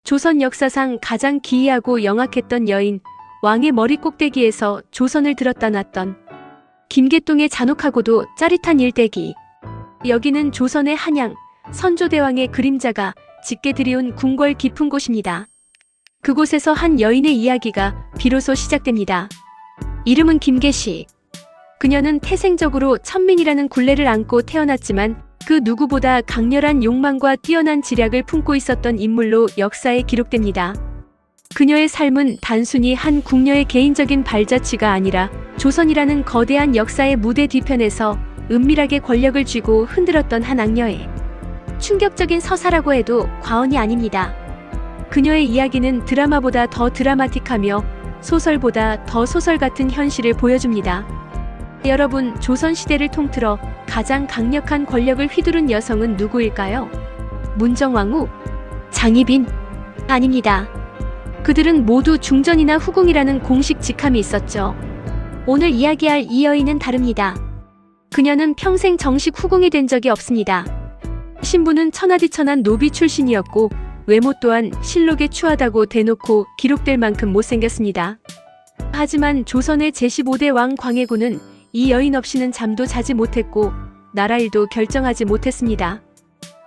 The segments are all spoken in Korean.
조선 역사상 가장 기이하고 영악했던 여인, 왕의 머리 꼭대기에서 조선을 들었다 놨던 김계똥의 잔혹하고도 짜릿한 일대기. 여기는 조선의 한양, 선조대왕의 그림자가 짙게 들이운 궁궐 깊은 곳입니다. 그곳에서 한 여인의 이야기가 비로소 시작됩니다. 이름은 김계시. 그녀는 태생적으로 천민이라는 굴레를 안고 태어났지만 그 누구보다 강렬한 욕망과 뛰어난 지략을 품고 있었던 인물로 역사에 기록됩니다. 그녀의 삶은 단순히 한 궁녀의 개인적인 발자취가 아니라 조선이라는 거대한 역사의 무대 뒤편에서 은밀하게 권력을 쥐고 흔들었던 한 악녀의 충격적인 서사라고 해도 과언이 아닙니다. 그녀의 이야기는 드라마보다 더 드라마틱하며 소설보다 더 소설 같은 현실을 보여줍니다. 여러분, 조선시대를 통틀어 가장 강력한 권력을 휘두른 여성은 누구일까요? 문정왕후? 장희빈? 아닙니다. 그들은 모두 중전이나 후궁이라는 공식 직함이 있었죠. 오늘 이야기할 이 여인은 다릅니다. 그녀는 평생 정식 후궁이 된 적이 없습니다. 신부는 천하디천한 노비 출신이었고 외모 또한 실록에 추하다고 대놓고 기록될 만큼 못생겼습니다. 하지만 조선의 제15대 왕 광해군은 이 여인 없이는 잠도 자지 못했고 나라 일도 결정하지 못했습니다.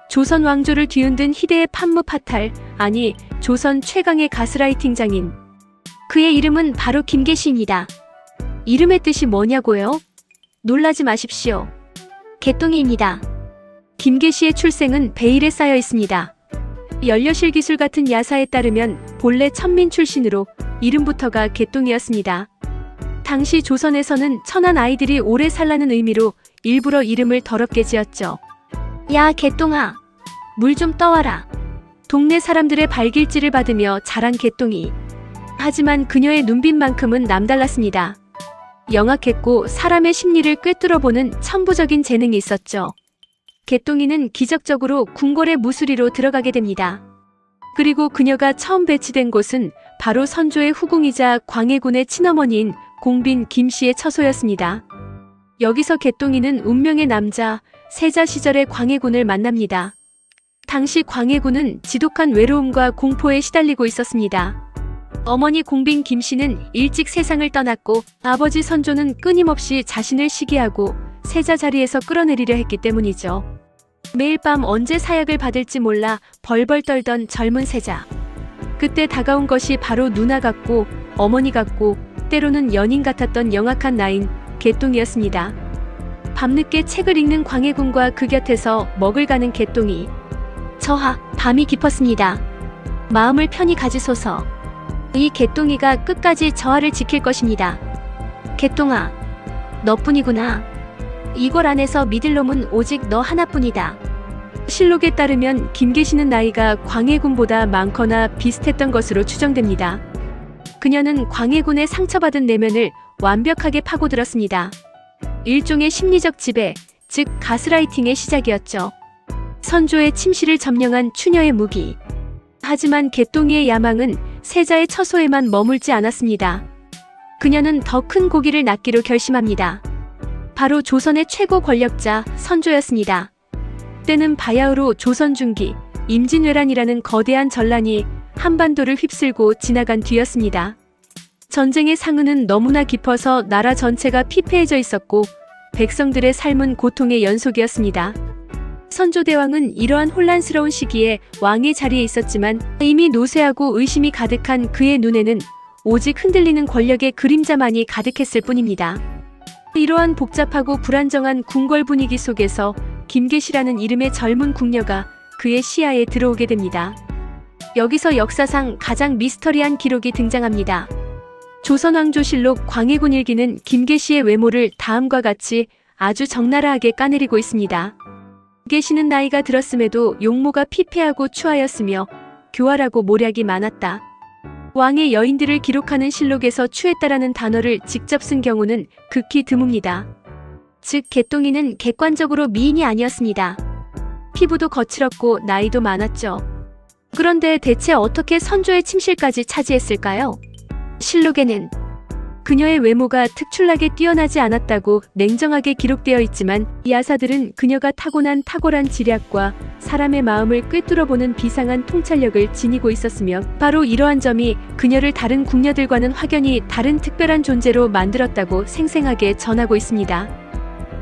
조선 왕조를 뒤흔든 희대의 판무파탈, 아니 조선 최강의 가스라이팅 장인. 그의 이름은 바로 김계시입니다. 이름의 뜻이 뭐냐고요? 놀라지 마십시오. 개똥이입니다. 김계시의 출생은 베일에 쌓여 있습니다. 연려실 기술 같은 야사에 따르면 본래 천민 출신으로 이름부터가 개똥이었습니다. 당시 조선에서는 천한 아이들이 오래 살라는 의미로 일부러 이름을 더럽게 지었죠. 야 개똥아, 물 좀 떠와라. 동네 사람들의 발길질을 받으며 자란 개똥이. 하지만 그녀의 눈빛만큼은 남달랐습니다. 영악했고 사람의 심리를 꿰뚫어보는 천부적인 재능이 있었죠. 개똥이는 기적적으로 궁궐의 무수리로 들어가게 됩니다. 그리고 그녀가 처음 배치된 곳은 바로 선조의 후궁이자 광해군의 친어머니인 공빈 김씨의 처소였습니다. 여기서 개똥이는 운명의 남자 세자 시절의 광해군을 만납니다. 당시 광해군은 지독한 외로움과 공포에 시달리고 있었습니다. 어머니 공빈 김씨는 일찍 세상을 떠났고 아버지 선조는 끊임없이 자신을 시기하고 세자 자리에서 끌어내리려 했기 때문이죠. 매일 밤 언제 사약을 받을지 몰라 벌벌 떨던 젊은 세자. 그때 다가온 것이 바로 누나 같고 어머니 같고 때로는 연인 같았던 영악한 나인 개똥이었습니다. 밤늦게 책을 읽는 광해군과 그 곁에서 먹을 가는 개똥이. 저하, 밤이 깊었습니다. 마음을 편히 가지소서. 이 개똥이가 끝까지 저하를 지킬 것입니다. 개똥아, 너뿐이구나. 이궐 안에서 믿을 놈은 오직 너 하나뿐이다. 실록에 따르면 김계시는 나이가 광해군보다 많거나 비슷했던 것으로 추정됩니다. 그녀는 광해군의 상처받은 내면을 완벽하게 파고들었습니다. 일종의 심리적 지배, 즉 가스라이팅의 시작이었죠. 선조의 침실을 점령한 추녀의 무기. 하지만 개똥이의 야망은 세자의 처소에만 머물지 않았습니다. 그녀는 더 큰 고기를 낳기로 결심합니다. 바로 조선의 최고 권력자 선조였습니다. 때는 바야흐로 조선 중기 임진왜란이라는 거대한 전란이 한반도를 휩쓸고 지나간 뒤였습니다. 전쟁의 상흔은 너무나 깊어서 나라 전체가 피폐해져 있었고 백성들의 삶은 고통의 연속이었습니다. 선조대왕은 이러한 혼란스러운 시기에 왕의 자리에 있었지만 이미 노쇠하고 의심이 가득한 그의 눈에는 오직 흔들리는 권력의 그림자만이 가득했을 뿐입니다. 이러한 복잡하고 불안정한 궁궐 분위기 속에서 김계시라는 이름의 젊은 궁녀가 그의 시야에 들어오게 됩니다. 여기서 역사상 가장 미스터리한 기록이 등장합니다. 조선왕조실록 광해군 일기는 김계시의 외모를 다음과 같이 아주 적나라하게 까내리고 있습니다. 김계시는 나이가 들었음에도 용모가 피폐하고 추하였으며 교활하고 모략이 많았다. 왕의 여인들을 기록하는 실록에서 추했다라는 단어를 직접 쓴 경우는 극히 드뭅니다. 즉 개똥이는 객관적으로 미인이 아니었습니다. 피부도 거칠었고 나이도 많았죠. 그런데 대체 어떻게 선조의 침실까지 차지했을까요? 실록에는 그녀의 외모가 특출나게 뛰어나지 않았다고 냉정하게 기록되어 있지만 야사들은 그녀가 타고난 탁월한 지략과 사람의 마음을 꿰뚫어보는 비상한 통찰력을 지니고 있었으며 바로 이러한 점이 그녀를 다른 궁녀들과는 확연히 다른 특별한 존재로 만들었다고 생생하게 전하고 있습니다.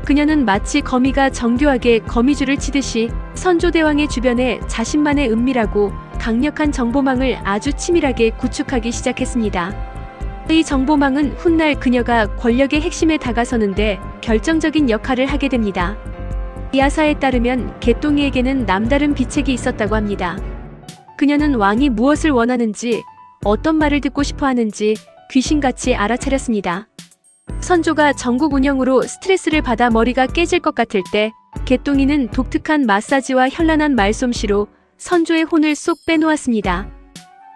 그녀는 마치 거미가 정교하게 거미줄을 치듯이 선조대왕의 주변에 자신만의 은밀하고 강력한 정보망을 아주 치밀하게 구축하기 시작했습니다. 이 정보망은 훗날 그녀가 권력의 핵심에 다가서는데 결정적인 역할을 하게 됩니다. 야사에 따르면 개똥이에게는 남다른 비책이 있었다고 합니다. 그녀는 왕이 무엇을 원하는지, 어떤 말을 듣고 싶어 하는지 귀신같이 알아차렸습니다. 선조가 전국 운영으로 스트레스를 받아 머리가 깨질 것 같을 때 개똥이는 독특한 마사지와 현란한 말솜씨로 선조의 혼을 쏙 빼놓았습니다.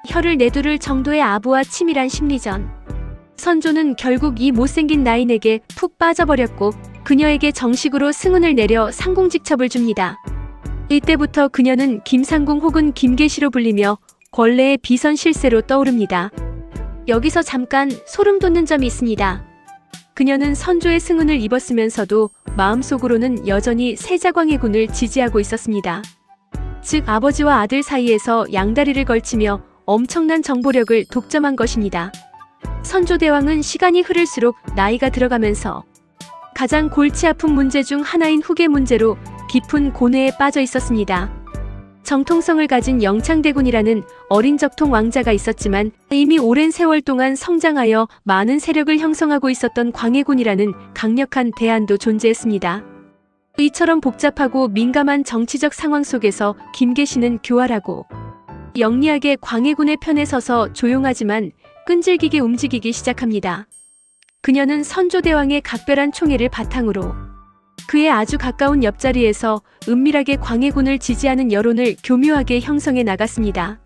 혀를 내두를 정도의 아부와 치밀한 심리전. 선조는 결국 이 못생긴 나인에게 푹 빠져버렸고 그녀에게 정식으로 승운을 내려 상공직첩을 줍니다. 이때부터 그녀는 김상궁 혹은 김계시로 불리며 권례의 비선 실세로 떠오릅니다. 여기서 잠깐 소름 돋는 점이 있습니다. 그녀는 선조의 승운을 입었으면서도 마음속으로는 여전히 세자광해군을 지지하고 있었습니다. 즉 아버지와 아들 사이에서 양다리를 걸치며 엄청난 정보력을 독점한 것입니다. 선조대왕은 시간이 흐를수록 나이가 들어가면서 가장 골치 아픈 문제 중 하나인 후계 문제로 깊은 고뇌에 빠져 있었습니다. 정통성을 가진 영창대군이라는 어린 적통 왕자가 있었지만 이미 오랜 세월 동안 성장하여 많은 세력을 형성하고 있었던 광해군이라는 강력한 대안도 존재했습니다. 이처럼 복잡하고 민감한 정치적 상황 속에서 김계시는 교활하고 영리하게 광해군의 편에 서서 조용하지만 끈질기게 움직이기 시작합니다. 그녀는 선조대왕의 각별한 총애를 바탕으로 그의 아주 가까운 옆자리에서 은밀하게 광해군을 지지하는 여론을 교묘하게 형성해 나갔습니다.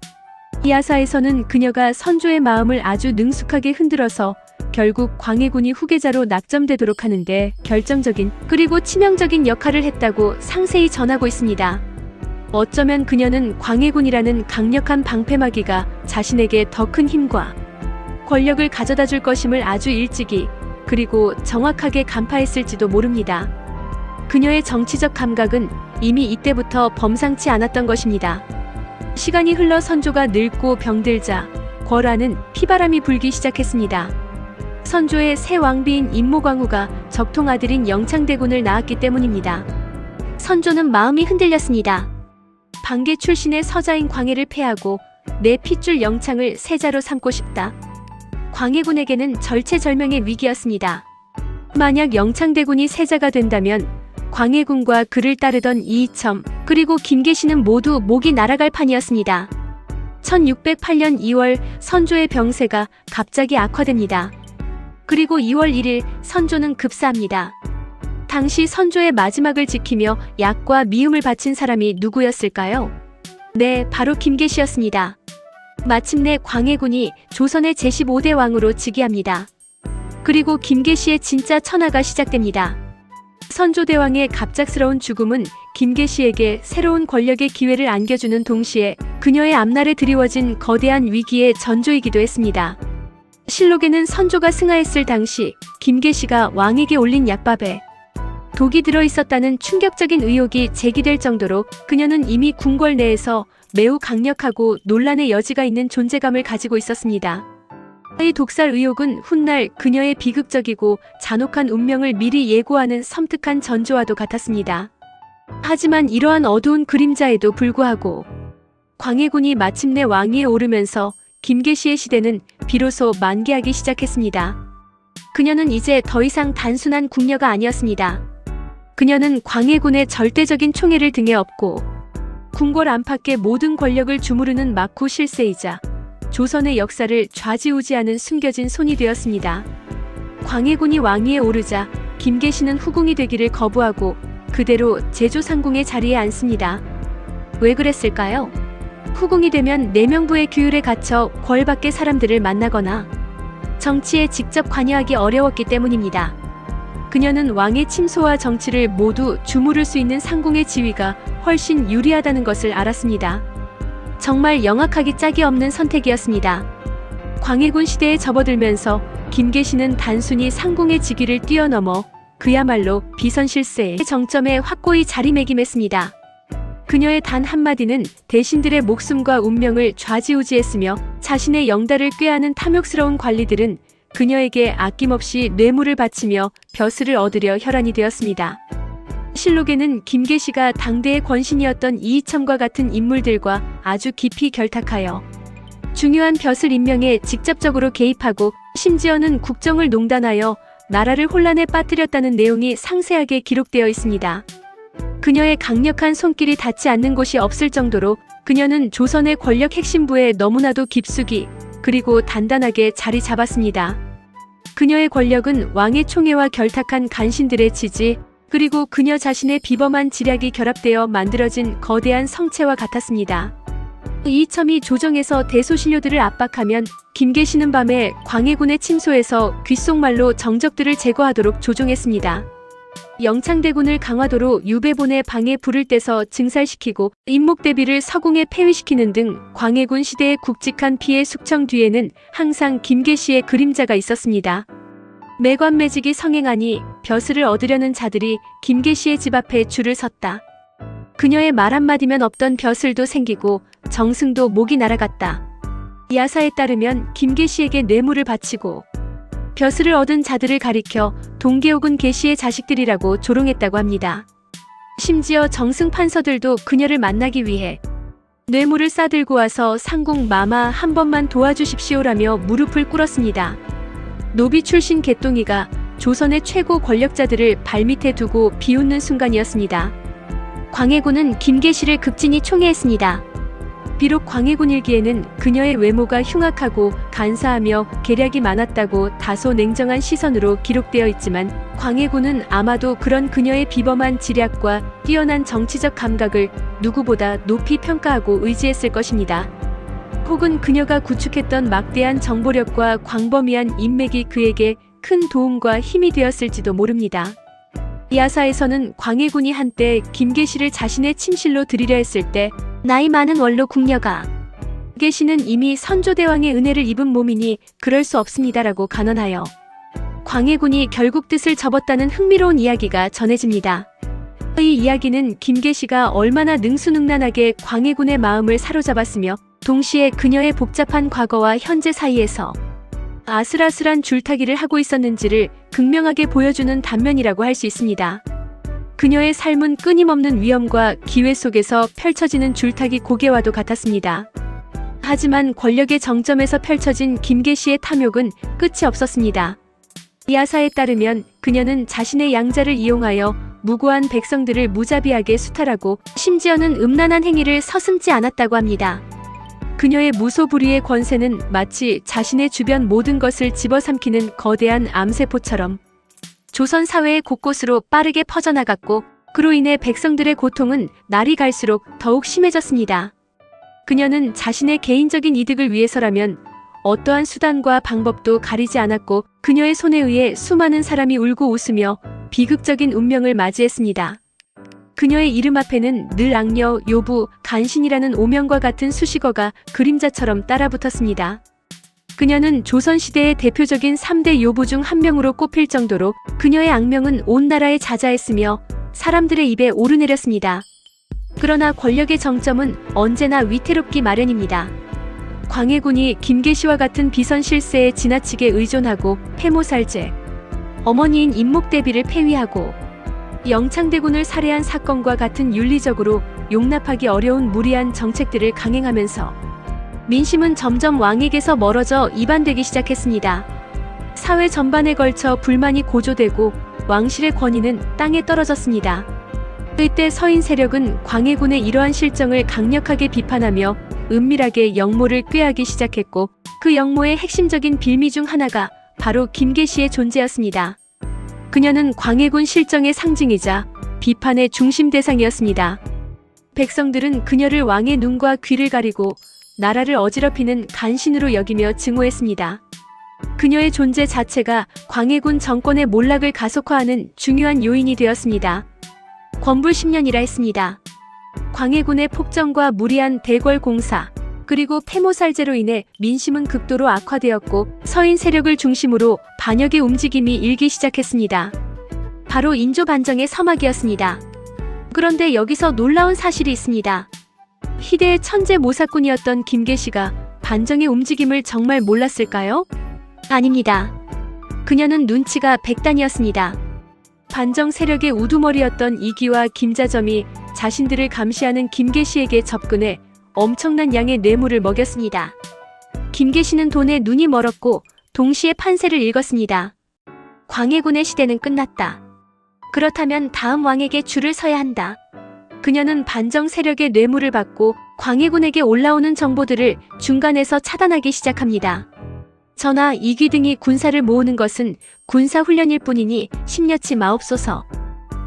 야사에서는 그녀가 선조의 마음을 아주 능숙하게 흔들어서 결국 광해군이 후계자로 낙점되도록 하는데 결정적인 그리고 치명적인 역할을 했다고 상세히 전하고 있습니다. 어쩌면 그녀는 광해군이라는 강력한 방패막이가 자신에게 더 큰 힘과 권력을 가져다 줄 것임을 아주 일찍이 그리고 정확하게 간파했을지도 모릅니다. 그녀의 정치적 감각은 이미 이때부터 범상치 않았던 것입니다. 시간이 흘러 선조가 늙고 병들자 궐안은 피바람이 불기 시작했습니다. 선조의 새 왕비인 임모광후가 적통 아들인 영창대군을 낳았기 때문입니다. 선조는 마음이 흔들렸습니다. 방계 출신의 서자인 광해를 패하고 내 핏줄 영창을 세자로 삼고 싶다. 광해군에게는 절체절명의 위기였습니다. 만약 영창대군이 세자가 된다면 광해군과 그를 따르던 이이첨 그리고 김계시는 모두 목이 날아갈 판이었습니다. 1608년 2월 선조의 병세가 갑자기 악화됩니다. 그리고 2월 1일 선조는 급사합니다. 당시 선조의 마지막을 지키며 약과 미움을 바친 사람이 누구였을까요? 네, 바로 김계시였습니다. 마침내 광해군이 조선의 제15대 왕으로 즉위합니다. 그리고 김계시의 진짜 천하가 시작됩니다. 선조대왕의 갑작스러운 죽음은 김계시에게 새로운 권력의 기회를 안겨주는 동시에 그녀의 앞날에 드리워진 거대한 위기의 전조이기도 했습니다. 실록에는 선조가 승하했을 당시 김계시가 왕에게 올린 약밥에 독이 들어있었다는 충격적인 의혹이 제기될 정도로 그녀는 이미 궁궐 내에서 매우 강력하고 논란의 여지가 있는 존재감을 가지고 있었습니다. 이 독살 의혹은 훗날 그녀의 비극적이고 잔혹한 운명을 미리 예고하는 섬뜩한 전조와도 같았습니다. 하지만 이러한 어두운 그림자에도 불구하고 광해군이 마침내 왕위에 오르면서 김계시의 시대는 비로소 만개하기 시작했습니다. 그녀는 이제 더 이상 단순한 궁녀가 아니었습니다. 그녀는 광해군의 절대적인 총애를 등에 업고 궁궐 안팎의 모든 권력을 주무르는 막후 실세이자 조선의 역사를 좌지우지하는 숨겨진 손이 되었습니다. 광해군이 왕위에 오르자 김계시는 후궁이 되기를 거부하고 그대로 제조상궁의 자리에 앉습니다. 왜 그랬을까요? 후궁이 되면 내명부의 규율에 갇혀 궐 밖의 사람들을 만나거나 정치에 직접 관여하기 어려웠기 때문입니다. 그녀는 왕의 침소와 정치를 모두 주무를 수 있는 상궁의 지위가 훨씬 유리하다는 것을 알았습니다. 정말 영악하기 짝이 없는 선택이었습니다. 광해군 시대에 접어들면서 김계시는 단순히 상궁의 직위를 뛰어넘어 그야말로 비선실세의 정점에 확고히 자리매김했습니다. 그녀의 단 한마디는 대신들의 목숨과 운명을 좌지우지했으며 자신의 영달을 꾀하는 탐욕스러운 관리들은 그녀에게 아낌없이 뇌물을 바치며 벼슬을 얻으려 혈안이 되었습니다. 실록에는 김계시가 당대의 권신이었던 이이첨과 같은 인물들과 아주 깊이 결탁하여 중요한 벼슬 임명에 직접적으로 개입하고 심지어는 국정을 농단하여 나라를 혼란에 빠뜨렸다는 내용이 상세하게 기록되어 있습니다. 그녀의 강력한 손길이 닿지 않는 곳이 없을 정도로 그녀는 조선의 권력 핵심부에 너무나도 깊숙이 그리고 단단하게 자리 잡았습니다. 그녀의 권력은 왕의 총애와 결탁한 간신들의 지지 그리고 그녀 자신의 비범한 지략이 결합되어 만들어진 거대한 성체와 같았습니다. 이이첨이 조정에서 대소신료들을 압박하면 김계시는 밤에 광해군의 침소에서 귓속말로 정적들을 제거하도록 조종했습니다. 영창대군을 강화도로 유배본의 방에 불을 떼서 증살시키고 임목대비를 서궁에 폐위시키는 등 광해군 시대의 굵직한 피해 숙청 뒤에는 항상 김계시의 그림자가 있었습니다. 매관매직이 성행하니 벼슬을 얻으려는 자들이 김계시의 집 앞에 줄을 섰다. 그녀의 말 한마디면 없던 벼슬도 생기고 정승도 목이 날아갔다. 야사에 따르면 김계시에게 뇌물을 바치고 벼슬을 얻은 자들을 가리켜 동계옥은 계시의 자식들이라고 조롱했다고 합니다. 심지어 정승 판서들도 그녀를 만나기 위해 뇌물을 싸들고 와서 상궁 마마 한 번만 도와주십시오라며 무릎을 꿇었습니다. 노비 출신 개똥이가 조선의 최고 권력자들을 발밑에 두고 비웃는 순간이었습니다. 광해군은 김계시를 극진히 총애했습니다. 비록 광해군 일기에는 그녀의 외모가 흉악하고 간사하며 계략이 많았다고 다소 냉정한 시선으로 기록되어 있지만 광해군은 아마도 그런 그녀의 비범한 지략과 뛰어난 정치적 감각을 누구보다 높이 평가하고 의지했을 것입니다. 혹은 그녀가 구축했던 막대한 정보력과 광범위한 인맥이 그에게 큰 도움과 힘이 되었을지도 모릅니다. 야사에서는 광해군이 한때 김계시를 자신의 침실로 들이려 했을 때 나이 많은 원로 궁녀가 계시는 이미 선조대왕의 은혜를 입은 몸이니 그럴 수 없습니다라고 간언하여 광해군이 결국 뜻을 접었다는 흥미로운 이야기가 전해집니다. 이 이야기는 김계시가 얼마나 능수능란하게 광해군의 마음을 사로잡았으며 동시에 그녀의 복잡한 과거와 현재 사이에서 아슬아슬한 줄타기를 하고 있었는지를 극명하게 보여주는 단면이라고 할 수 있습니다. 그녀의 삶은 끊임없는 위험과 기회 속에서 펼쳐지는 줄타기 고개와도 같았습니다. 하지만 권력의 정점에서 펼쳐진 김계시의 탐욕은 끝이 없었습니다. 야사에 따르면 그녀는 자신의 양자를 이용하여 무고한 백성들을 무자비하게 수탈하고 심지어는 음란한 행위를 서슴지 않았다고 합니다. 그녀의 무소불위의 권세는 마치 자신의 주변 모든 것을 집어삼키는 거대한 암세포처럼 조선 사회의 곳곳으로 빠르게 퍼져나갔고 그로 인해 백성들의 고통은 날이 갈수록 더욱 심해졌습니다. 그녀는 자신의 개인적인 이득을 위해서라면 어떠한 수단과 방법도 가리지 않았고 그녀의 손에 의해 수많은 사람이 울고 웃으며 비극적인 운명을 맞이했습니다. 그녀의 이름 앞에는 늘 악녀, 요부, 간신이라는 오명과 같은 수식어가 그림자처럼 따라붙었습니다. 그녀는 조선시대의 대표적인 3대 요부 중 한 명으로 꼽힐 정도로 그녀의 악명은 온 나라에 자자했으며 사람들의 입에 오르내렸습니다. 그러나 권력의 정점은 언제나 위태롭기 마련입니다. 광해군이 김계시와 같은 비선실세에 지나치게 의존하고 폐모살제, 어머니인 임목대비를 폐위하고 영창대군을 살해한 사건과 같은 윤리적으로 용납하기 어려운 무리한 정책들을 강행하면서 민심은 점점 왕에게서 멀어져 이반되기 시작했습니다. 사회 전반에 걸쳐 불만이 고조되고 왕실의 권위는 땅에 떨어졌습니다. 이때 서인 세력은 광해군의 이러한 실정을 강력하게 비판하며 은밀하게 역모를 꾀하기 시작했고 그 역모의 핵심적인 빌미 중 하나가 바로 김계시의 존재였습니다. 그녀는 광해군 실정의 상징이자 비판의 중심 대상이었습니다. 백성들은 그녀를 왕의 눈과 귀를 가리고 나라를 어지럽히는 간신으로 여기며 증오했습니다. 그녀의 존재 자체가 광해군 정권의 몰락을 가속화하는 중요한 요인이 되었습니다. 권불 10년이라 했습니다. 광해군의 폭정과 무리한 대궐 공사, 그리고 폐모살제로 인해 민심은 극도로 악화되었고 서인 세력을 중심으로 반역의 움직임이 일기 시작했습니다. 바로 인조 반정의 서막이었습니다. 그런데 여기서 놀라운 사실이 있습니다. 희대의 천재 모사꾼이었던 김계시가 반정의 움직임을 정말 몰랐을까요? 아닙니다. 그녀는 눈치가 백단이었습니다. 반정 세력의 우두머리였던 이기와 김자점이 자신들을 감시하는 김계시에게 접근해 엄청난 양의 뇌물을 먹였습니다. 김계시는 돈에 눈이 멀었고 동시에 판세를 읽었습니다. 광해군의 시대는 끝났다. 그렇다면 다음 왕에게 줄을 서야 한다. 그녀는 반정 세력의 뇌물을 받고 광해군에게 올라오는 정보들을 중간에서 차단하기 시작합니다. 전하, 이귀 등이 군사를 모으는 것은 군사훈련일 뿐이니 심려치 마옵소서.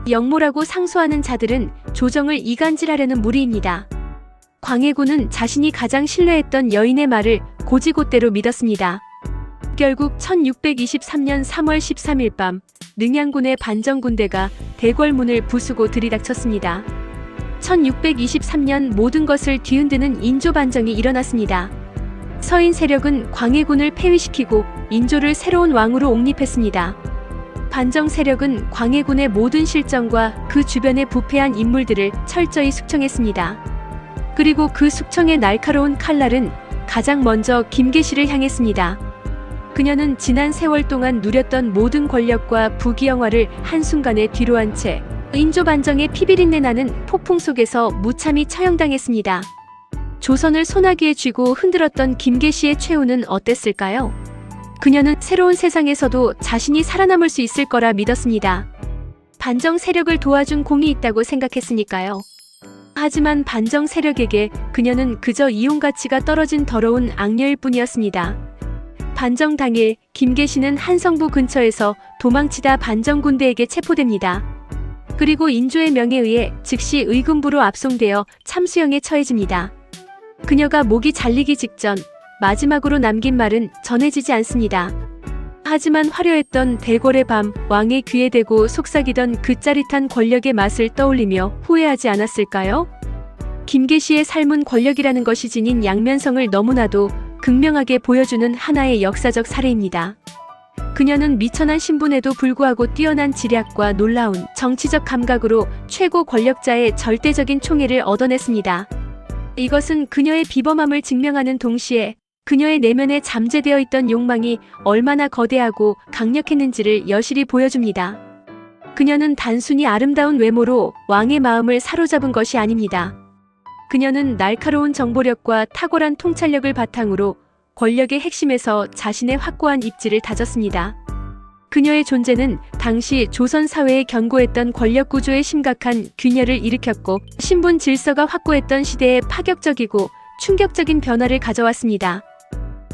영모라고 상소하는 자들은 조정을 이간질하려는 무리입니다. 광해군은 자신이 가장 신뢰했던 여인의 말을 고지곳대로 믿었습니다. 결국 1623년 3월 13일 밤 능양군의 반정 군대가 대궐문을 부수고 들이닥쳤습니다. 1623년 모든 것을 뒤흔드는 인조 반정이 일어났습니다. 서인 세력은 광해군을 폐위시키고 인조를 새로운 왕으로 옹립했습니다. 반정 세력은 광해군의 모든 실정과 그 주변의 부패한 인물들을 철저히 숙청했습니다. 그리고 그 숙청의 날카로운 칼날은 가장 먼저 김계시를 향했습니다. 그녀는 지난 세월 동안 누렸던 모든 권력과 부귀영화를 한순간에 뒤로한 채 인조 반정의 피비린내 나는 폭풍 속에서 무참히 처형당했습니다. 조선을 소나기에 쥐고 흔들었던 김계시의 최후는 어땠을까요? 그녀는 새로운 세상에서도 자신이 살아남을 수 있을 거라 믿었습니다. 반정 세력을 도와준 공이 있다고 생각했으니까요. 하지만 반정 세력에게 그녀는 그저 이용 가치가 떨어진 더러운 악녀일 뿐이었습니다. 반정 당일 김계시는 한성부 근처에서 도망치다 반정 군대에게 체포됩니다. 그리고 인조의 명에 의해 즉시 의금부로 압송되어 참수형에 처해집니다. 그녀가 목이 잘리기 직전 마지막으로 남긴 말은 전해지지 않습니다. 하지만 화려했던 대궐의 밤, 왕의 귀에 대고 속삭이던 그 짜릿한 권력의 맛을 떠올리며 후회하지 않았을까요? 김계시의 삶은 권력이라는 것이 지닌 양면성을 너무나도 극명하게 보여주는 하나의 역사적 사례입니다. 그녀는 미천한 신분에도 불구하고 뛰어난 지략과 놀라운 정치적 감각으로 최고 권력자의 절대적인 총애를 얻어냈습니다. 이것은 그녀의 비범함을 증명하는 동시에 그녀의 내면에 잠재되어 있던 욕망이 얼마나 거대하고 강력했는지를 여실히 보여줍니다. 그녀는 단순히 아름다운 외모로 왕의 마음을 사로잡은 것이 아닙니다. 그녀는 날카로운 정보력과 탁월한 통찰력을 바탕으로 권력의 핵심에서 자신의 확고한 입지를 다졌습니다. 그녀의 존재는 당시 조선 사회에 견고했던 권력 구조에 심각한 균열을 일으켰고 신분 질서가 확고했던 시대에 파격적이고 충격적인 변화를 가져왔습니다.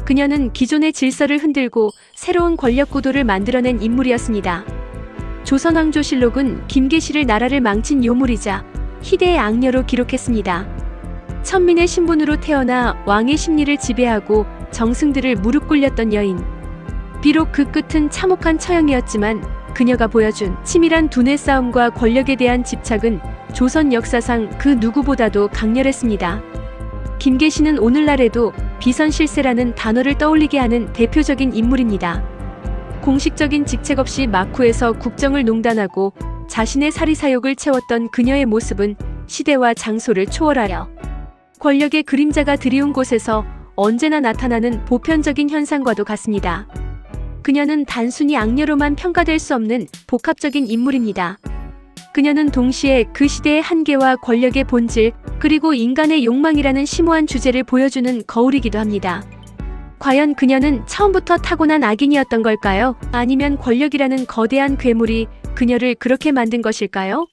그녀는 기존의 질서를 흔들고 새로운 권력 구도를 만들어낸 인물이었습니다. 조선왕조실록은 김계시를 나라를 망친 요물이자 희대의 악녀로 기록했습니다. 천민의 신분으로 태어나 왕의 심리를 지배하고 정승들을 무릎 꿇렸던 여인. 비록 그 끝은 참혹한 처형이었지만 그녀가 보여준 치밀한 두뇌 싸움과 권력에 대한 집착은 조선 역사상 그 누구보다도 강렬했습니다. 김계시는 오늘날에도 비선실세라는 단어를 떠올리게 하는 대표적인 인물입니다. 공식적인 직책 없이 막후에서 국정을 농단하고 자신의 사리사욕을 채웠던 그녀의 모습은 시대와 장소를 초월하여 권력의 그림자가 드리운 곳에서 언제나 나타나는 보편적인 현상과도 같습니다. 그녀는 단순히 악녀로만 평가될 수 없는 복합적인 인물입니다. 그녀는 동시에 그 시대의 한계와 권력의 본질, 그리고 인간의 욕망이라는 심오한 주제를 보여주는 거울이기도 합니다. 과연 그녀는 처음부터 타고난 악인이었던 걸까요? 아니면 권력이라는 거대한 괴물이 그녀를 그렇게 만든 것일까요?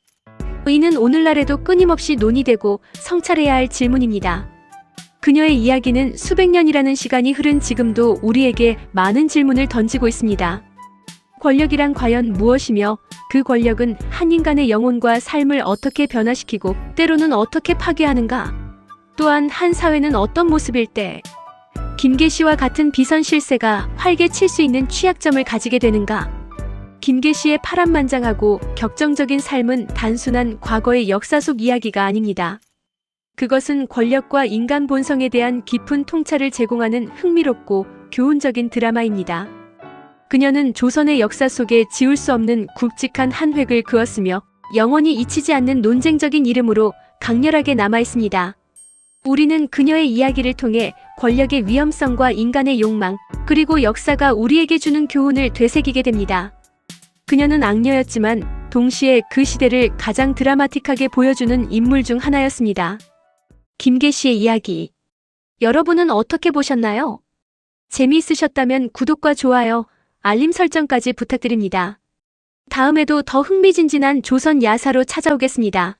이는 오늘날에도 끊임없이 논의되고 성찰해야 할 질문입니다. 그녀의 이야기는 수백 년이라는 시간이 흐른 지금도 우리에게 많은 질문을 던지고 있습니다. 권력이란 과연 무엇이며 그 권력은 한 인간의 영혼과 삶을 어떻게 변화시키고 때로는 어떻게 파괴하는가? 또한 한 사회는 어떤 모습일 때 김계시와 같은 비선실세가 활개 칠 수 있는 취약점을 가지게 되는가? 김계시의 파란만장하고 격정적인 삶은 단순한 과거의 역사 속 이야기가 아닙니다. 그것은 권력과 인간 본성에 대한 깊은 통찰을 제공하는 흥미롭고 교훈적인 드라마입니다. 그녀는 조선의 역사 속에 지울 수 없는 굵직한 한 획을 그었으며 영원히 잊히지 않는 논쟁적인 이름으로 강렬하게 남아있습니다. 우리는 그녀의 이야기를 통해 권력의 위험성과 인간의 욕망, 그리고 역사가 우리에게 주는 교훈을 되새기게 됩니다. 그녀는 악녀였지만 동시에 그 시대를 가장 드라마틱하게 보여주는 인물 중 하나였습니다. 김계 씨의 이야기. 여러분은 어떻게 보셨나요? 재미있으셨다면 구독과 좋아요, 알림 설정까지 부탁드립니다. 다음에도 더 흥미진진한 조선 야사로 찾아오겠습니다.